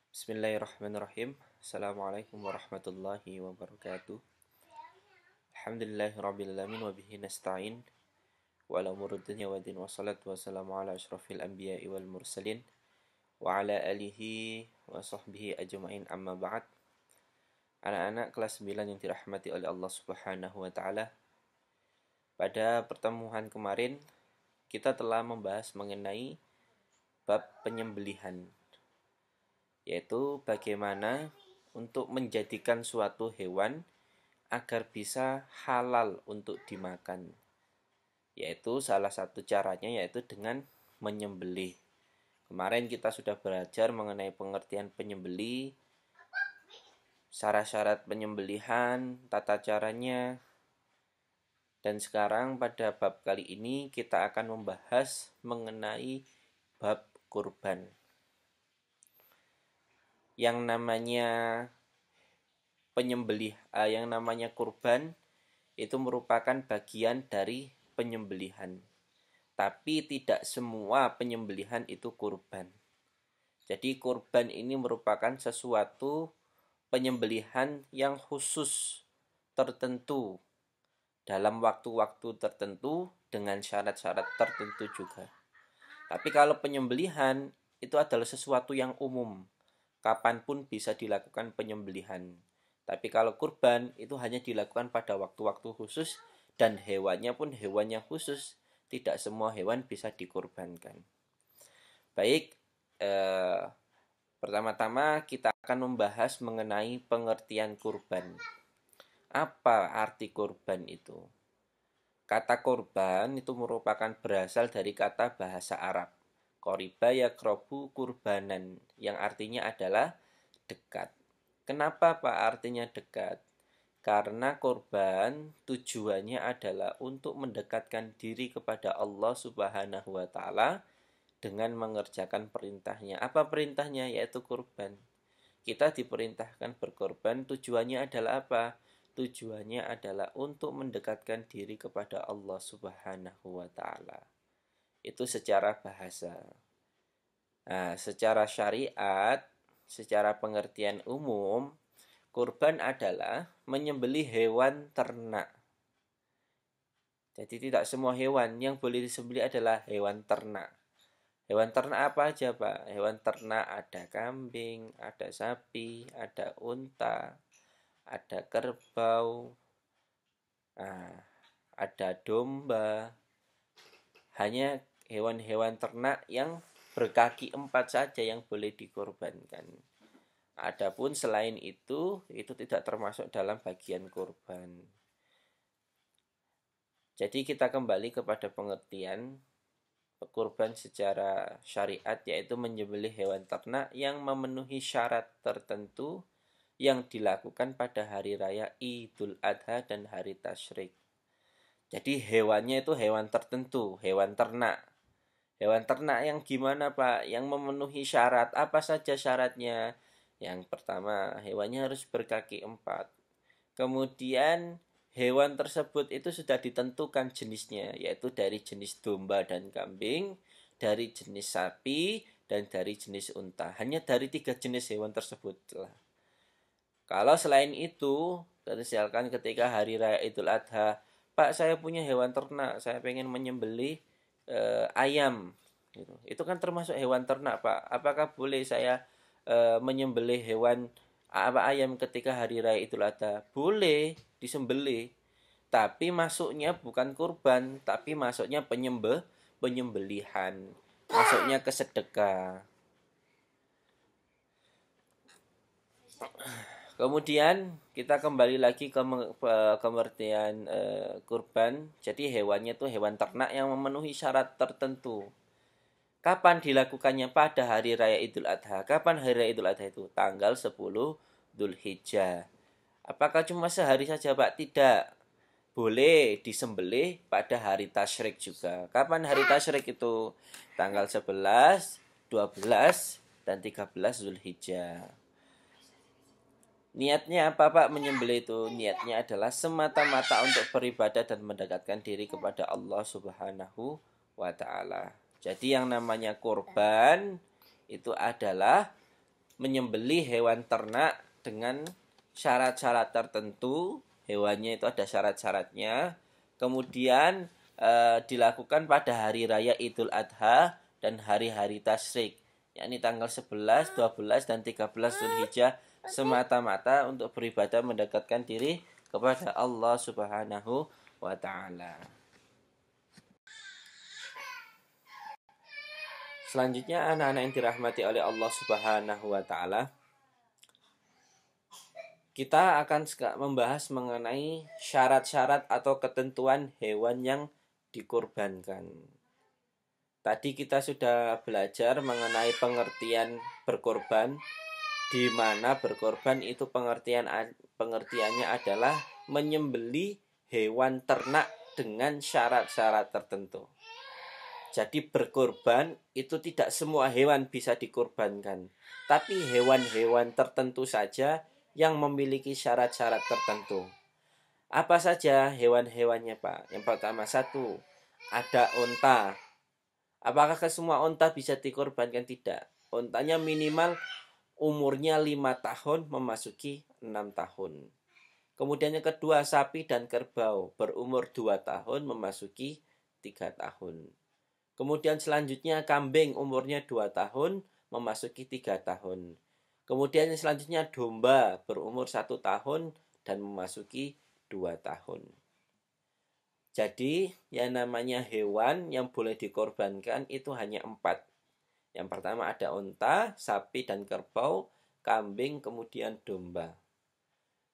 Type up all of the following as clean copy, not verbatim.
Bismillahirrahmanirrahim. Assalamualaikum warahmatullahi wabarakatuh. Alhamdulillahirrabbilalamin wa bihi nasta'in wa ala umurud dunya wa din wa salatu wassalamu ala asyrafil anbiya'i wal mursalin wa ala alihi wa sahbihi ajma'in amma ba'd. Anak-anak kelas 9 yang dirahmati oleh Allah Subhanahu wa taala. Pada pertemuan kemarin kita telah membahas mengenai bab penyembelihan, yaitu bagaimana untuk menjadikan suatu hewan agar bisa halal untuk dimakan. Yaitu salah satu caranya yaitu dengan menyembelih. Kemarin kita sudah belajar mengenai pengertian penyembelih, syarat-syarat penyembelihan, tata caranya. Dan sekarang pada bab kali ini kita akan membahas mengenai bab kurban. Yang namanya kurban itu merupakan bagian dari penyembelihan. Tapi tidak semua penyembelihan itu kurban. Jadi kurban ini merupakan sesuatu penyembelihan yang khusus tertentu dalam waktu-waktu tertentu dengan syarat-syarat tertentu juga. Tapi kalau penyembelihan itu adalah sesuatu yang umum, kapanpun bisa dilakukan penyembelihan. Tapi kalau kurban itu hanya dilakukan pada waktu-waktu khusus dan hewannya pun hewan yang khusus. Tidak semua hewan bisa dikurbankan. Baik, pertama-tama kita akan membahas mengenai pengertian kurban. Apa arti kurban itu? Kata kurban itu merupakan berasal dari kata bahasa Arab qoriba yaqrabu kurbanan, yang artinya adalah dekat. Kenapa Pak artinya dekat? Karena kurban tujuannya adalah untuk mendekatkan diri kepada Allah Subhanahu wa taala dengan mengerjakan perintahnya. Apa perintahnya? Yaitu kurban. Kita diperintahkan berkorban, tujuannya adalah apa? Tujuannya adalah untuk mendekatkan diri kepada Allah Subhanahu wa taala. Itu secara bahasa. Nah, secara syariat, secara pengertian umum, kurban adalah menyembelih hewan ternak. Jadi tidak semua hewan yang boleh disembelih adalah hewan ternak. Hewan ternak apa aja, Pak? Hewan ternak ada kambing, ada sapi, ada unta, ada kerbau, ada domba. Hanya hewan-hewan ternak yang berkaki 4 saja yang boleh dikorbankan. Adapun selain itu tidak termasuk dalam bagian kurban. Jadi kita kembali kepada pengertian kurban secara syariat, yaitu menyembelih hewan ternak yang memenuhi syarat tertentu yang dilakukan pada hari raya Idul Adha dan hari Tasyrik. Jadi hewannya itu hewan tertentu, hewan ternak. Hewan ternak yang gimana Pak? Yang memenuhi syarat. Apa saja syaratnya? Yang pertama, hewannya harus berkaki 4. Kemudian hewan tersebut itu sudah ditentukan jenisnya, yaitu dari jenis domba dan kambing, dari jenis sapi, dan dari jenis unta. Hanya dari 3 jenis hewan tersebut. Kalau selain itu, misalkan ketika hari raya Idul Adha, Pak saya punya hewan ternak, saya pengen menyembelih ayam. Gitu. Itu kan termasuk hewan ternak Pak. Apakah boleh saya menyembelih hewan ayam ketika hari raya Idul Adha? Boleh disembelih. Tapi masuknya bukan kurban, tapi masuknya penyembelihan. Masuknya ke sedekah. Kemudian kita kembali lagi ke pengertian kurban. Jadi hewannya itu hewan ternak yang memenuhi syarat tertentu. Kapan dilakukannya? Pada hari raya Idul Adha. Kapan hari raya Idul Adha itu? Tanggal 10 Dzulhijjah. Apakah cuma sehari saja Pak? Tidak. Boleh disembelih pada hari tasyrik juga. Kapan hari tasyrik itu? Tanggal 11, 12, dan 13 Dzulhijjah. Niatnya apa Pak menyembelih itu? Niatnya adalah semata-mata untuk beribadah dan mendekatkan diri kepada Allah Subhanahu wa taala. Jadi yang namanya kurban itu adalah menyembelih hewan ternak dengan syarat-syarat tertentu. Hewannya itu ada syarat-syaratnya. Kemudian dilakukan pada hari raya Idul Adha dan hari-hari tasyrik, yakni tanggal 11, 12 dan 13 Zulhijjah, semata-mata untuk beribadah mendekatkan diri kepada Allah Subhanahu wa taala. Selanjutnya anak-anak yang dirahmati oleh Allah Subhanahu wa taala, kita akan membahas mengenai syarat-syarat atau ketentuan hewan yang dikurbankan. Tadi kita sudah belajar mengenai pengertian berkorban, di mana berkorban itu pengertiannya adalah menyembelih hewan ternak dengan syarat-syarat tertentu. Jadi berkorban itu tidak semua hewan bisa dikorbankan, tapi hewan-hewan tertentu saja yang memiliki syarat-syarat tertentu. Apa saja hewan-hewannya, Pak? Yang pertama, satu, ada unta. Apakah semua unta bisa dikorbankan? Tidak. Untanya minimal umurnya 5 tahun memasuki 6 tahun. Kemudian yang kedua, sapi dan kerbau berumur 2 tahun memasuki 3 tahun. Kemudian selanjutnya kambing umurnya 2 tahun memasuki 3 tahun. Kemudian selanjutnya domba berumur 1 tahun dan memasuki 2 tahun. Jadi yang namanya hewan yang boleh dikorbankan itu hanya 4. Yang pertama ada unta, sapi dan kerbau, kambing, kemudian domba.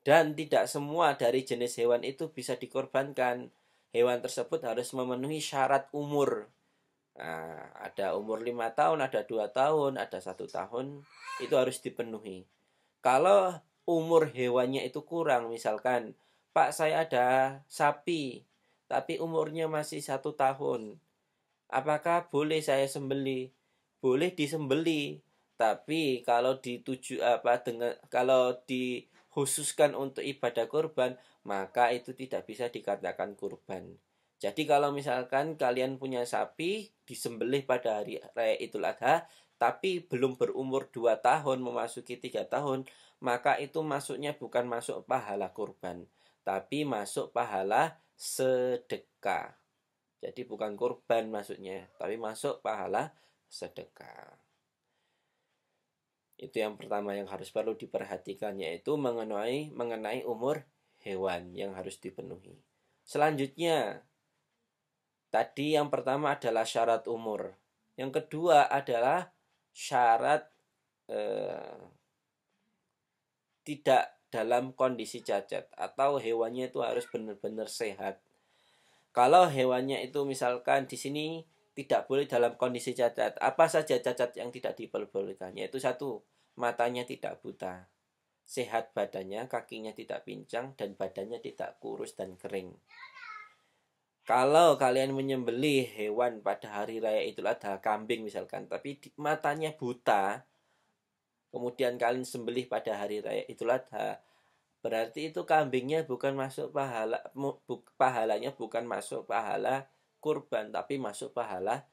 Dan tidak semua dari jenis hewan itu bisa dikorbankan. Hewan tersebut harus memenuhi syarat umur. Nah, ada umur 5 tahun, ada 2 tahun, ada 1 tahun, itu harus dipenuhi. Kalau umur hewannya itu kurang, misalkan, Pak saya ada sapi, tapi umurnya masih 1 tahun, apakah boleh saya sembelih? Boleh disembelih, tapi kalau kalau dikhususkan untuk ibadah kurban, maka itu tidak bisa dikatakan kurban. Jadi kalau misalkan kalian punya sapi disembelih pada hari raya Idul Adha, tapi belum berumur 2 tahun memasuki 3 tahun, maka itu masuknya bukan masuk pahala kurban, tapi masuk pahala sedekah. Jadi bukan kurban masuknya, tapi masuk pahala sedekah. Itu yang pertama yang harus perlu diperhatikan, yaitu mengenai umur hewan yang harus dipenuhi. Selanjutnya, tadi yang pertama adalah syarat umur. Yang kedua adalah syarat tidak dalam kondisi cacat, atau hewannya itu harus benar-benar sehat. Kalau hewannya itu misalkan di sini tidak boleh dalam kondisi cacat, apa saja cacat yang tidak diperbolehkan? Yaitu satu, matanya tidak buta, sehat badannya, kakinya tidak pincang, dan badannya tidak kurus dan kering. Kalau kalian menyembelih hewan pada hari raya Idul Adha, kambing misalkan, tapi matanya buta, kemudian kalian sembelih pada hari raya Idul Adha, berarti itu kambingnya bukan masuk pahalanya bukan masuk pahala kurban, tapi masuk pahala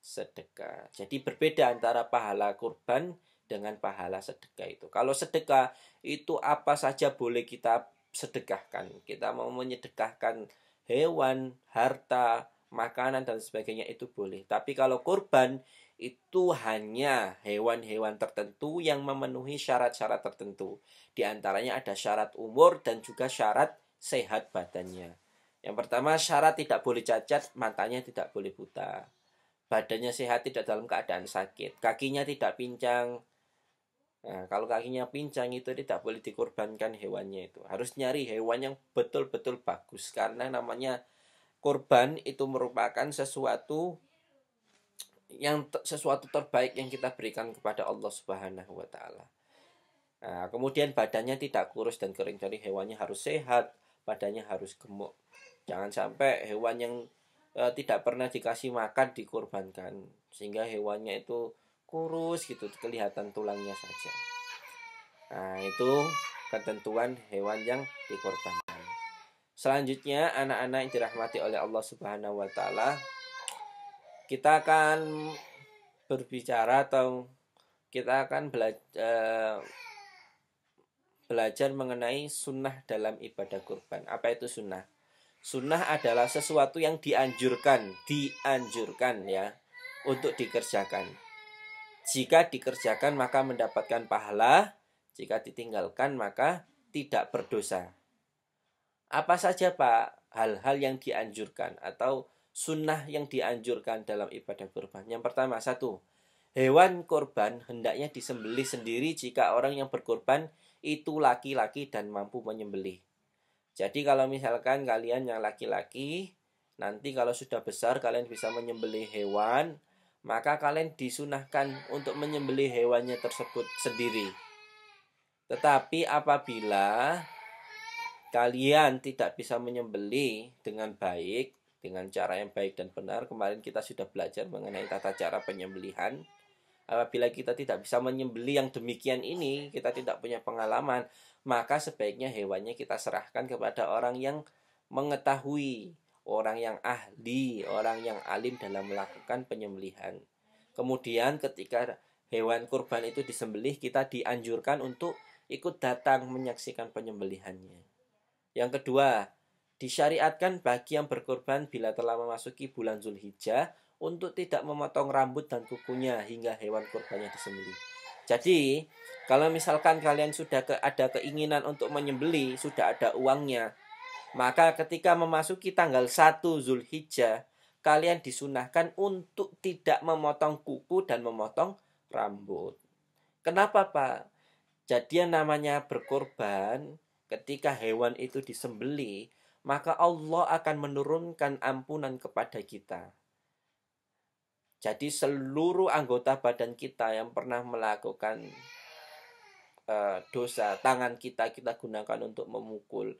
sedekah. Jadi berbeda antara pahala kurban dengan pahala sedekah itu. Kalau sedekah itu apa saja boleh kita sedekahkan. Kita mau menyedekahkan hewan, harta, makanan dan sebagainya itu boleh. Tapi kalau kurban itu hanya hewan-hewan tertentu yang memenuhi syarat-syarat tertentu. Di antaranya ada syarat umur dan juga syarat sehat badannya. Yang pertama, syarat tidak boleh cacat, matanya tidak boleh buta. Badannya sehat, tidak dalam keadaan sakit. Kakinya tidak pincang. Nah, kalau kakinya pincang itu tidak boleh dikorbankan hewannya itu. Harus nyari hewan yang betul-betul bagus. Karena namanya korban itu merupakan sesuatu terbaik yang kita berikan kepada Allah Subhanahu wa taala. Nah, kemudian badannya tidak kurus dan kering. Jadi hewannya harus sehat, badannya harus gemuk. Jangan sampai hewan yang tidak pernah dikasih makan dikorbankan, sehingga hewannya itu kurus gitu, kelihatan tulangnya saja. Nah, itu ketentuan hewan yang dikorbankan. Selanjutnya, anak-anak yang dirahmati oleh Allah Subhanahu wa taala, kita akan berbicara atau kita akan belajar mengenai sunnah dalam ibadah kurban. Apa itu sunnah? Sunnah adalah sesuatu yang dianjurkan ya, untuk dikerjakan. Jika dikerjakan maka mendapatkan pahala, jika ditinggalkan maka tidak berdosa. Apa saja Pak hal-hal yang dianjurkan atau sunnah yang dianjurkan dalam ibadah kurban? Yang pertama, satu, hewan kurban hendaknya disembelih sendiri jika orang yang berkurban itu laki-laki dan mampu menyembelih. Jadi kalau misalkan kalian yang laki-laki, nanti kalau sudah besar kalian bisa menyembelih hewan, maka kalian disunahkan untuk menyembelih hewannya tersebut sendiri. Tetapi apabila kalian tidak bisa menyembelih dengan baik, dengan cara yang baik dan benar, kemarin kita sudah belajar mengenai tata cara penyembelihan. Apabila kita tidak bisa menyembelih yang demikian ini, kita tidak punya pengalaman, maka sebaiknya hewannya kita serahkan kepada orang yang mengetahui, orang yang ahli, orang yang alim dalam melakukan penyembelihan. Kemudian ketika hewan kurban itu disembelih, kita dianjurkan untuk ikut datang menyaksikan penyembelihannya. Yang kedua, disyariatkan bagi yang berkorban bila telah memasuki bulan Zulhijjah untuk tidak memotong rambut dan kukunya hingga hewan kurbannya disembelih. Jadi, kalau misalkan kalian sudah ada keinginan untuk menyembelih, sudah ada uangnya, maka ketika memasuki tanggal 1 Zulhijjah, kalian disunahkan untuk tidak memotong kuku dan memotong rambut. Kenapa Pak? Jadi yang namanya berkorban, ketika hewan itu disembelih, maka Allah akan menurunkan ampunan kepada kita. Jadi seluruh anggota badan kita yang pernah melakukan dosa, tangan kita gunakan untuk memukul,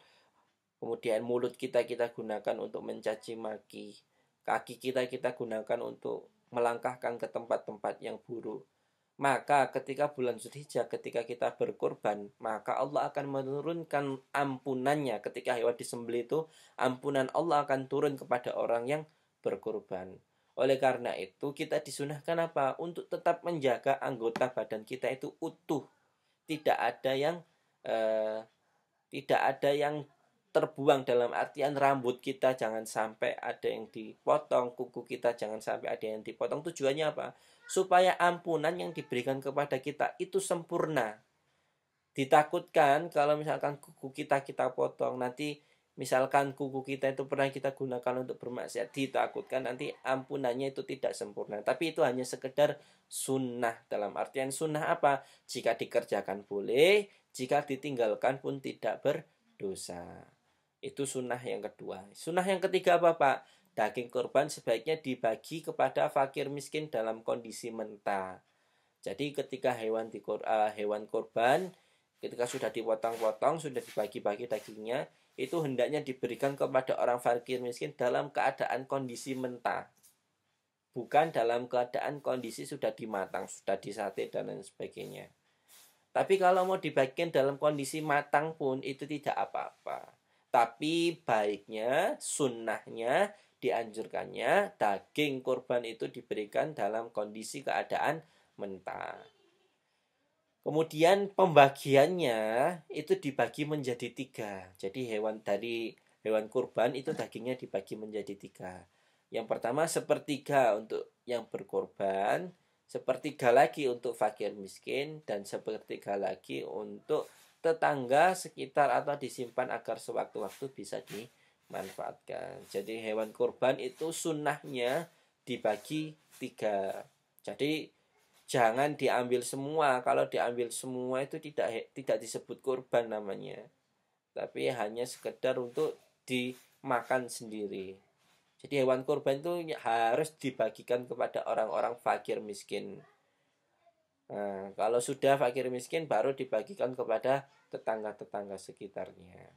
kemudian mulut kita gunakan untuk mencaci maki, kaki kita gunakan untuk melangkahkan ke tempat-tempat yang buruk. Maka ketika bulan Zulhijjah, ketika kita berkorban, maka Allah akan menurunkan ampunannya. Ketika hewan disembelih itu, ampunan Allah akan turun kepada orang yang berkorban. Oleh karena itu kita disunahkan apa? Untuk tetap menjaga anggota badan kita itu utuh. Tidak ada yang terbuang, dalam artian rambut kita jangan sampai ada yang dipotong, kuku kita jangan sampai ada yang dipotong. Tujuannya apa? Supaya ampunan yang diberikan kepada kita itu sempurna. Ditakutkan kalau misalkan kuku kita potong, nanti misalkan kuku kita itu pernah kita gunakan untuk bermaksiat, ditakutkan nanti ampunannya itu tidak sempurna. Tapi itu hanya sekedar sunnah. Dalam artian sunnah apa? Jika dikerjakan boleh, jika ditinggalkan pun tidak berdosa. Itu sunnah yang kedua. Sunnah yang ketiga apa Pak? Daging kurban sebaiknya dibagi kepada fakir miskin dalam kondisi mentah. Jadi ketika hewan kurban, ketika sudah dipotong-potong, sudah dibagi-bagi dagingnya, itu hendaknya diberikan kepada orang fakir miskin dalam keadaan kondisi mentah. Bukan dalam keadaan kondisi sudah dimatang, sudah disate dan lain sebagainya. Tapi kalau mau dibagikan dalam kondisi matang pun itu tidak apa-apa. Tapi baiknya, sunnahnya, dianjurkannya daging kurban itu diberikan dalam kondisi keadaan mentah. Kemudian pembagiannya itu dibagi menjadi 3. Jadi hewan kurban itu dagingnya dibagi menjadi 3. Yang pertama sepertiga untuk yang berkorban, sepertiga lagi untuk fakir miskin, dan sepertiga lagi untuk tetangga sekitar atau disimpan agar sewaktu-waktu bisa dimanfaatkan. Jadi hewan kurban itu sunnahnya dibagi 3. Jadi jangan diambil semua. Kalau diambil semua itu tidak disebut kurban namanya. Tapi hanya sekedar untuk dimakan sendiri. Jadi hewan kurban itu harus dibagikan kepada orang-orang fakir miskin. Nah, kalau sudah fakir miskin baru dibagikan kepada tetangga-tetangga sekitarnya.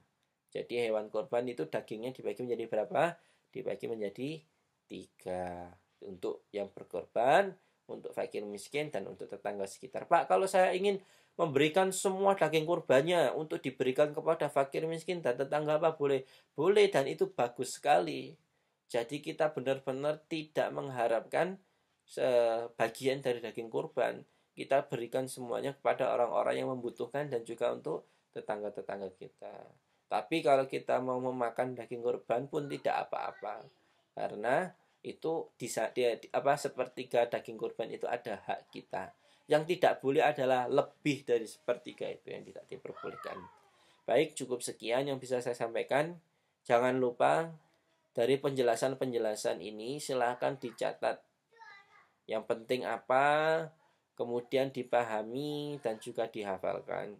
Jadi hewan kurban itu dagingnya dibagi menjadi berapa? Dibagi menjadi 3. Untuk yang berkorban, untuk fakir miskin, dan untuk tetangga sekitar. Pak, kalau saya ingin memberikan semua daging kurbannya untuk diberikan kepada fakir miskin dan tetangga, apa boleh? Boleh, dan itu bagus sekali. Jadi kita benar-benar tidak mengharapkan sebagian dari daging kurban. kita berikan semuanya kepada orang-orang yang membutuhkan dan juga untuk tetangga-tetangga kita. Tapi kalau kita mau memakan daging kurban pun tidak apa-apa, karena itu sepertiga daging kurban itu ada hak kita. Yang tidak boleh adalah lebih dari sepertiga, itu yang tidak diperbolehkan. Baik, cukup sekian yang bisa saya sampaikan. Jangan lupa dari penjelasan-penjelasan ini silahkan dicatat yang penting apa, kemudian dipahami dan juga dihafalkan.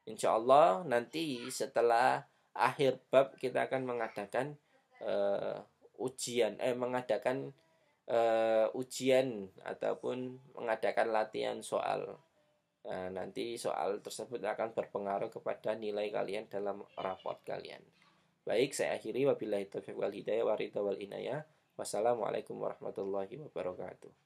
Insya Allah nanti setelah akhir bab kita akan mengadakan ujian ataupun mengadakan latihan soal. Nah, nanti soal tersebut akan berpengaruh kepada nilai kalian dalam raport kalian. Baik, saya akhiri wabillahi taufiq wal hidayah wa ridha wal inayah. Wassalamualaikum warahmatullahi wabarakatuh.